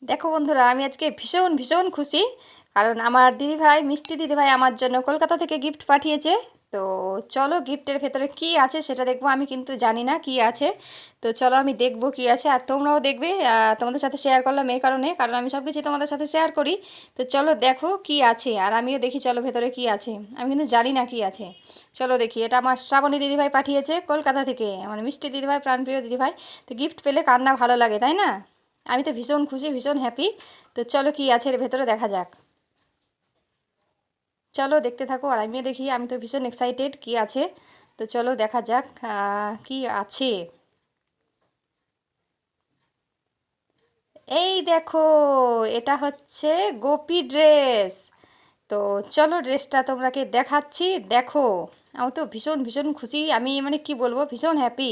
দেখো বন্ধুরা, আমি আজকে ভীষণ ভীষণ খুশি। কারণ আমার দিদিভাই, মিষ্টি দিদিভাই আমার জন্য কলকাতা থেকে গিফট পাঠিয়েছে। তো চলো গিফটের ভেতরে কি আছে সেটা দেখবো। আমি কিন্তু জানি না কি আছে। তো চলো আমি দেখবো কি আছে, আর তোমরাও দেখবে। তোমাদের সাথে শেয়ার করলাম এই কারণে, কারণ আমি সব কিছু তোমাদের সাথে শেয়ার করি। তো চলো দেখো কি আছে, আর আমিও দেখি চলো ভেতরে কি আছে। আমি কিন্তু জানি না কি আছে। চলো দেখি। এটা আমার শ্রাবণী দিদিভাই পাঠিয়েছে কলকাতা থেকে, আমার মিষ্টি দিদিভাই, প্রাণপ্রিয় দিদিভাই। তো গিফট পেলে কার না ভালো লাগে, তাই না? আমি তো ভীষণ খুশি, ভীষণ হ্যাপি। তো চলো কি আছে এর ভেতরে দেখা যাক। চলো দেখতে থাকো, আর আমিও দেখি। আমি তো ভীষণ এক্সাইটেড কি আছে। তো চলো দেখা যাক কি আছে। এই দেখো, এটা হচ্ছে গোপী ড্রেস। তো চলো ড্রেসটা তোমাকে দেখাচ্ছি, দেখো। আমি তো ভীষণ ভীষণ খুশি, আমি মানে কি বলবো, ভীষণ হ্যাপি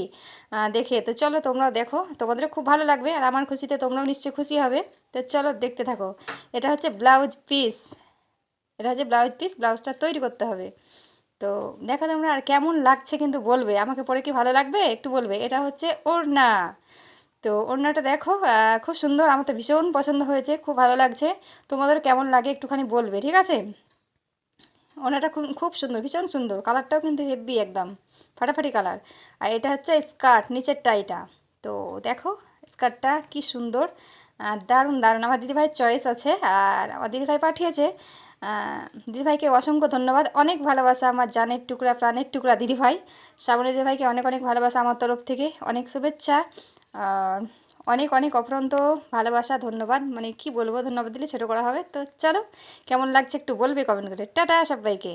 দেখে। তো চলো তোমরাও দেখো, তোমাদেরও খুব ভালো লাগবে, আর আমার খুশিতে তোমরাও নিশ্চয়ই খুশি হবে। তো চলো দেখতে থাকো। এটা হচ্ছে ব্লাউজ পিস। এটা হচ্ছে ব্লাউজ পিস, ব্লাউজটা তৈরি করতে হবে। তো দেখো তোমরা, আর কেমন লাগছে কিন্তু বলবে, আমাকে পরে কি ভালো লাগবে একটু বলবে। এটা হচ্ছে ওড়না। তো ওড়নাটা দেখো, খুব সুন্দর, আমার তো ভীষণ পছন্দ হয়েছে, খুব ভালো লাগছে। তোমাদের কেমন লাগে একটুখানি বলবে, ঠিক আছে? ওড়নাটা খুব খুব সুন্দর, ভীষণ সুন্দর, কালারটাও কিন্তু হেভি একদম ফাটাফাটি কালার। আর এটা হচ্ছে স্কার্ট, নিচের টাইটা। তো দেখো স্কার্টটা কি সুন্দর, দারুণ দারুণ। আমার দিদিভাইয়ের চয়েস আছে, আর আমার দিদিভাই পাঠিয়েছে। দিদিভাইকে অসংখ্য ধন্যবাদ, অনেক ভালোবাসা আমার জানের টুকরা, প্রাণের টুকরা দিদিভাই। শ্রাবণী দিদিভাইকে অনেক অনেক ভালোবাসা আমার তরফ থেকে, অনেক শুভেচ্ছা। আহ, অনেক অনেক অফুরন্ত ভালোবাসা, ধন্যবাদ। মানে কি বলবো, ধন্যবাদ দিলে ছোটো করা হবে। তো চলো, কেমন লাগছে একটু বলবে কমেন্ট করে। টাটা সবাইকে।